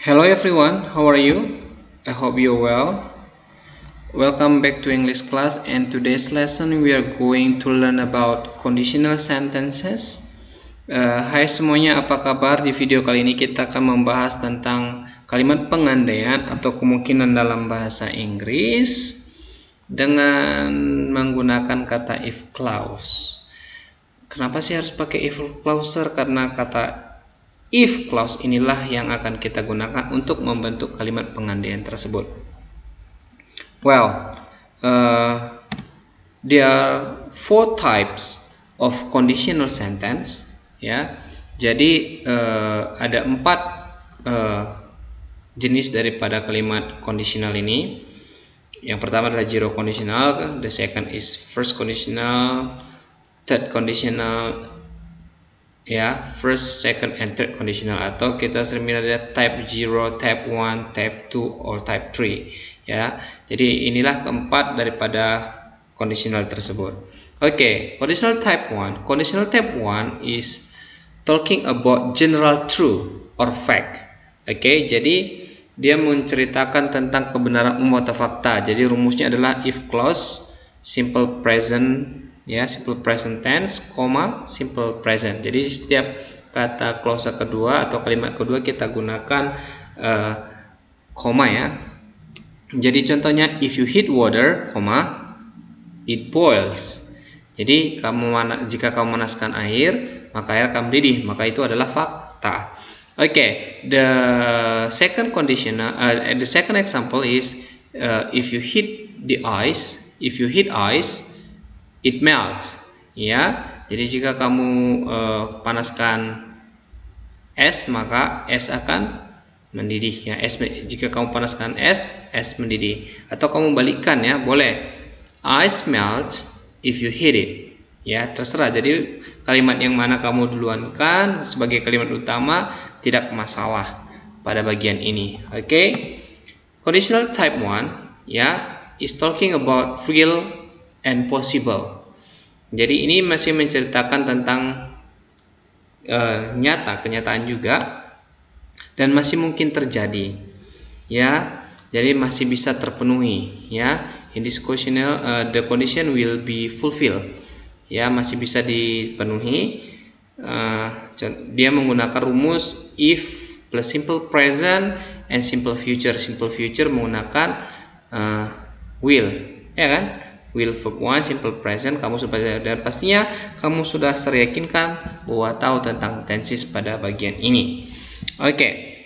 Hello everyone, how are you? I hope you're well. Welcome back to English class, and today's lesson we are going to learn about conditional sentences. Hai semuanya, apa kabar? Di video kali ini kita akan membahas tentang kalimat pengandaian atau kemungkinan dalam bahasa Inggris dengan menggunakan kata if clause. Kenapa sih harus pakai if clause? Karena kata if clause inilah yang akan kita gunakan untuk membentuk kalimat pengandaian tersebut. Well, there are four types of conditional sentence, ya. Jadi ada 4 jenis daripada kalimat conditional ini. Yang pertama adalah zero conditional, the second is first conditional, third conditional, ya, first, second, and third conditional, atau kita sering ada type 0, type 1, type 2, or type 3, ya. Jadi inilah keempat daripada conditional tersebut. Oke, conditional type 1. Conditional type 1 is talking about general truth or fact. Oke, jadi dia menceritakan tentang kebenaran umum atau fakta. Jadi rumusnya adalah if clause, simple present, ya, simple present tense, simple present. Jadi setiap kata clause kedua atau kalimat kedua kita gunakan koma, ya. Jadi contohnya if you heat water, it boils. Jadi jika kamu manaskan air, maka air akan mendidih. Maka itu adalah fakta. Okay, the second example is if you heat ice, it melts. Ya, jadi jika kamu panaskan es, maka es akan mendidih. Ya, jika kamu panaskan es mendidih. Atau kamu balikkan, ya, boleh. Ice melts if you heat it. Ya, terserah. Jadi kalimat yang mana kamu duluankan sebagai kalimat utama tidak masalah pada bagian ini. Oke. Conditional type 1, ya, is talking about real and possible. Jadi ini masih menceritakan tentang kenyataan juga, dan masih mungkin terjadi, ya. Jadi masih bisa terpenuhi, ya. In this conditional, the condition will be fulfilled, ya, masih bisa dipenuhi. Dia menggunakan rumus if plus simple present and simple future. Simple future menggunakan will, ya kan? Will verb 1, simple present, kamu sudah, dan pastinya kamu sudah teryakinkan bahwa tahu tentang tenses pada bagian ini. Oke.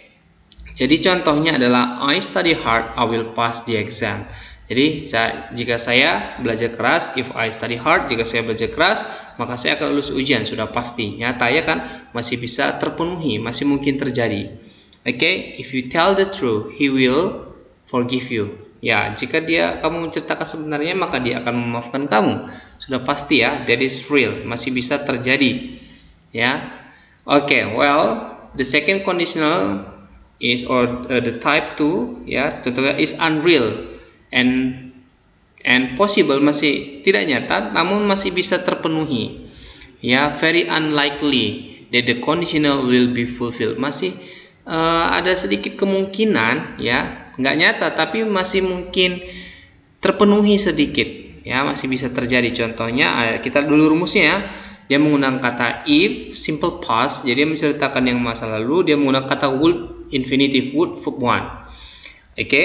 Jadi contohnya adalah I study hard, I will pass the exam. Jadi jika saya belajar keras, if I study hard, jika saya belajar keras, maka saya akan lulus ujian, sudah pasti. Nyata, ya kan? Masih bisa terpenuhi, masih mungkin terjadi. Oke, if you tell the truth, he will forgive you. Ya, jika kamu menceritakan sebenarnya, maka dia akan memaafkan kamu. Sudah pasti, ya, that is real, masih bisa terjadi. Ya. Oke, well, the second conditional is the type 2, ya, contohnya is unreal and possible, masih tidak nyata namun masih bisa terpenuhi, ya. Very unlikely that the conditional will be fulfilled, masih ada sedikit kemungkinan, ya, nggak nyata tapi masih mungkin terpenuhi sedikit, ya, masih bisa terjadi. Contohnya kita dulu rumusnya, ya. Dia menggunakan kata if simple past, jadi dia menceritakan yang masa lalu. Dia menggunakan kata would infinitive, would verb 1. Oke.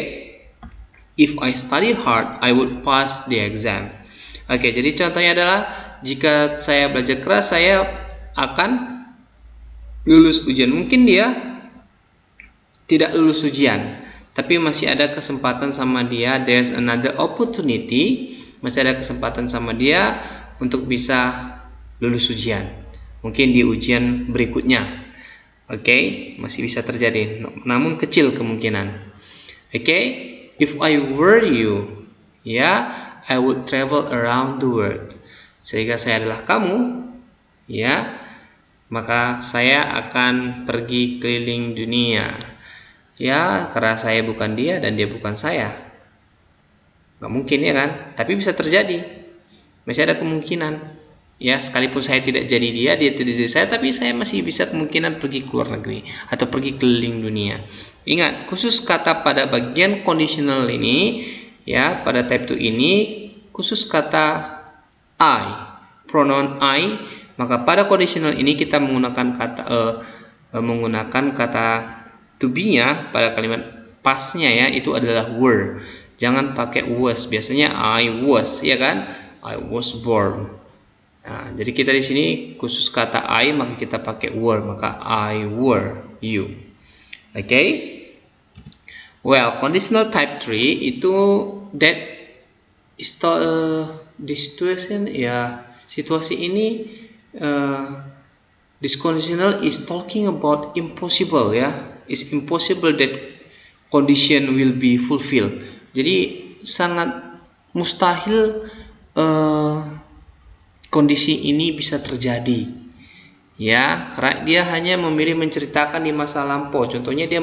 If I study hard, I would pass the exam. Oke, jadi contohnya adalah jika saya belajar keras, saya akan lulus ujian. Mungkin dia tidak lulus ujian, tapi masih ada kesempatan sama dia. There's another opportunity, masih ada kesempatan sama dia untuk bisa lulus ujian. Mungkin di ujian berikutnya. Oke, masih bisa terjadi, namun kecil kemungkinan. Oke, if I were you, ya, I would travel around the world. Jika saya adalah kamu, ya, maka saya akan pergi keliling dunia. Ya, karena saya bukan dia dan dia bukan saya. Nggak mungkin, ya kan? Tapi bisa terjadi. Masih ada kemungkinan. Ya, sekalipun saya tidak jadi dia tidak jadi saya, tapi saya masih bisa kemungkinan pergi ke luar negeri atau pergi keliling dunia. Ingat, khusus kata pada bagian conditional ini, ya, pada type 2 ini, khusus kata I, pronoun I, maka pada conditional ini kita menggunakan kata to be-nya pada kalimat past-nya, ya, itu adalah were. Jangan pakai was. Biasanya I was, ya kan? I was born. Nah, jadi kita di sini khusus kata I, maka kita pakai were, maka I were you. Oke? Well, conditional type 3 itu that is the situation, ya, situasi ini this conditional is talking about impossible, ya. It's impossible that condition will be fulfilled. Jadi sangat mustahil kondisi ini bisa terjadi, ya, karena dia hanya memilih menceritakan di masa lampau. Contohnya dia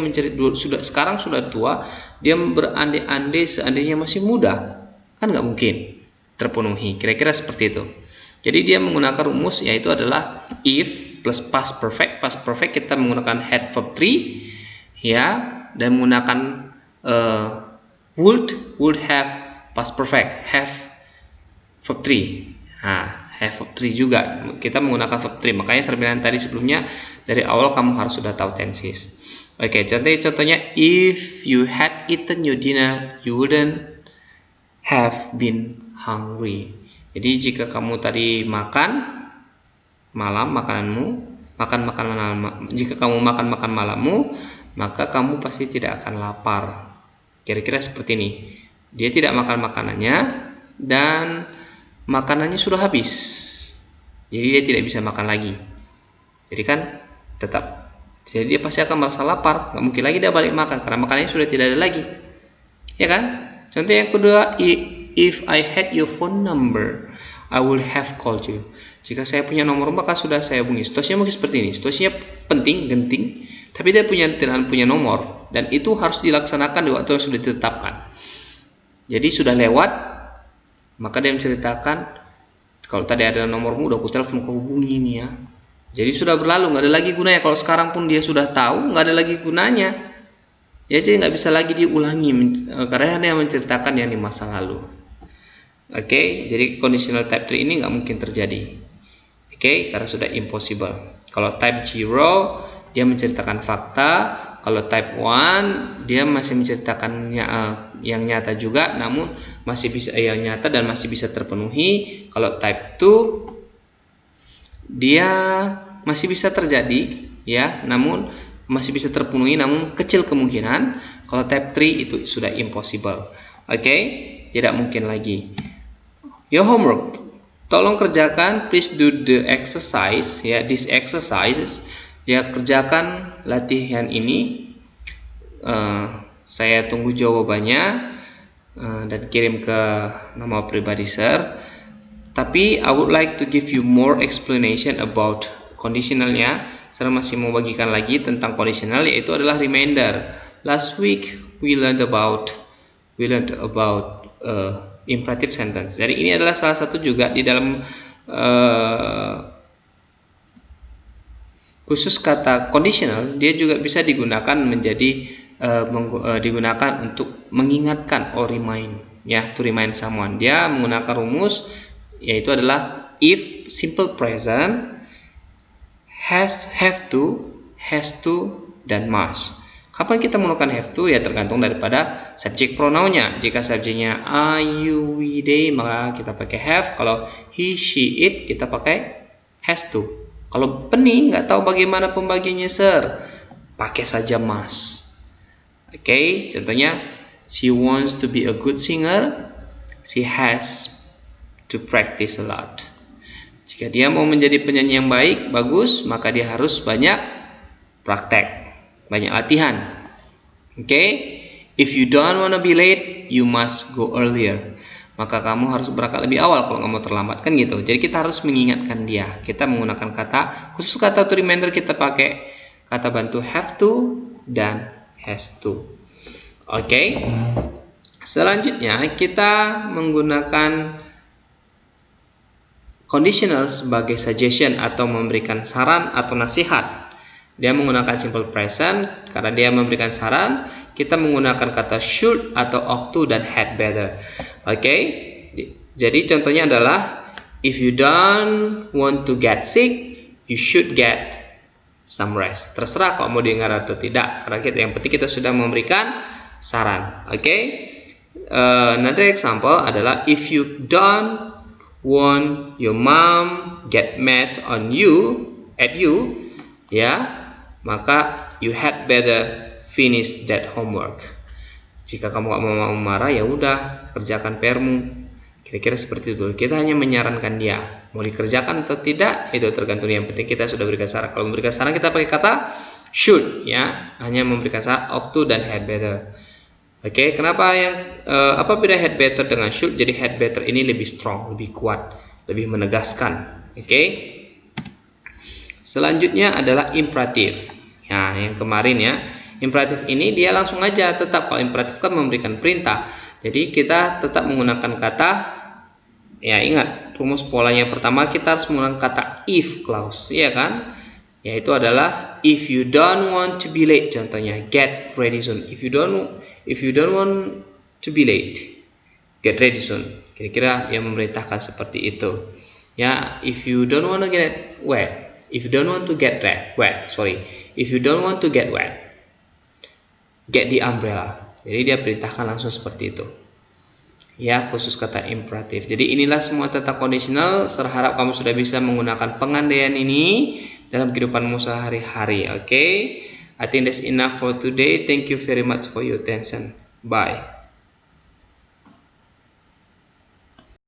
sekarang sudah tua, dia berandai-andai seandainya masih muda, kan nggak mungkin terpenuhi. Kira-kira seperti itu. Jadi dia menggunakan rumus, yaitu adalah if plus past perfect. Past perfect kita menggunakan had verb 3, ya, dan menggunakan would have past perfect, have verb 3. Nah, have verb 3 juga kita menggunakan verb 3. Makanya saya bilang tadi sebelumnya, dari awal kamu harus sudah tahu tenses. Oke, contohnya if you had eaten your dinner, you wouldn't have been hungry. Jadi jika kamu tadi makan malam makananmu, jika kamu makan malammu, maka kamu pasti tidak akan lapar. Kira-kira seperti ini. Dia tidak makan makanannya dan makanannya sudah habis, jadi dia tidak bisa makan lagi. Jadi kan jadi dia pasti akan merasa lapar. Nggak mungkin lagi dia balik makan karena makanannya sudah tidak ada lagi, ya kan? Contoh yang kedua, if I had your phone number, I would have called you. Jika saya punya nomor, maka sudah saya hubungi. Situasinya mungkin seperti ini. Situasinya penting, genting, tapi dia tidak punya nomor, dan itu harus dilaksanakan di waktu yang sudah ditetapkan. Jadi sudah lewat, maka dia menceritakan, kalau tadi ada nomormu, udah aku telepon, kau hubungi ini, ya. Jadi sudah berlalu, nggak ada lagi gunanya. Kalau sekarang pun dia sudah tahu, nggak ada lagi gunanya, ya, jadi nggak bisa lagi diulangi karena dia menceritakan yang di masa lalu. Oke, jadi conditional type 3 ini nggak mungkin terjadi. Oke, karena sudah impossible. Kalau type 0 dia menceritakan fakta. Kalau type 1 dia masih menceritakan yang nyata juga, namun masih bisa yang nyata dan masih bisa terpenuhi. Kalau type 2 dia masih bisa terjadi, ya, namun masih bisa terpenuhi, namun kecil kemungkinan. Kalau type 3 itu sudah impossible. Oke, tidak mungkin lagi. Your homework, tolong kerjakan, please do the exercise, ya, this exercises, ya, kerjakan latihan ini. Saya tunggu jawabannya dan kirim ke nama pribadi sir. Tapi I would like to give you more explanation about conditionalnya. Saya masih mau bagikan lagi tentang conditional, yaitu adalah reminder. Last week we learned about imperative sentence. Jadi ini adalah salah satu juga di dalam khusus kata conditional, dia juga bisa digunakan digunakan untuk mengingatkan or remind, ya, to remind someone. Dia menggunakan rumus, yaitu adalah if simple present, have to, dan must. Kapan kita menggunakan have to? Ya, tergantung daripada subjek pronounnya. Jika subjeknya I, you, we, they, maka kita pakai have. Kalau he, she, it, kita pakai has to. Kalau Penny nggak tahu bagaimana pembagiannya sir, pakai saja must. Oke, contohnya she wants to be a good singer, she has to practice a lot. Jika dia mau menjadi penyanyi yang bagus, maka dia harus banyak praktek, banyak latihan. Oke, if you don't wanna be late, you must go earlier. Maka kamu harus berangkat lebih awal kalau nggak mau terlambat, kan gitu. Jadi kita harus mengingatkan dia. Kita menggunakan khusus kata to reminder, kita pakai kata bantu have to dan has to. Oke. Selanjutnya kita menggunakan conditional sebagai suggestion atau memberikan saran atau nasihat. Dia menggunakan simple present karena dia memberikan saran. Kita menggunakan kata should atau ought to dan had better. Oke. Jadi contohnya adalah if you don't want to get sick, you should get some rest. Terserah kalau mau dengar atau tidak. Karena yang penting kita sudah memberikan saran. Oke. Another example adalah if you don't want your mom get mad on you at you, ya, maka you had better finish that homework. Jika kamu gak mau marah, ya udah kerjakan PR-mu. Kira-kira seperti itu. Kita hanya menyarankan dia mau dikerjakan atau tidak, itu tergantung. Yang penting kita sudah berikan saran. Kalau memberikan saran kita pakai kata should, ya, hanya memberikan saran ought to dan had better. Oke, kenapa apa beda had better dengan should? Jadi had better ini lebih strong, lebih kuat, lebih menegaskan. Oke. Selanjutnya adalah imperatif. Ya, yang kemarin ya. Imperatif ini dia langsung aja tetap, kalau imperatif kan memberikan perintah. Jadi kita tetap menggunakan kata, ya ingat rumus polanya pertama kita harus menggunakan kata if clause, ya kan? Yaitu adalah if you don't want to be late, contohnya get ready soon. If you don't want to be late, get ready soon. Kira-kira dia memerintahkan seperti itu. Ya, if you don't want to get wet, if you don't want to get wet, if you don't want to get wet, get the umbrella. Jadi dia perintahkan langsung seperti itu. Ya, khusus kata imperatif. Jadi inilah semua tata kondisional. Saya harap kamu sudah bisa menggunakan pengandaian ini dalam kehidupanmu sehari-hari. Oke. I think that's enough for today. Thank you very much for your attention. Bye.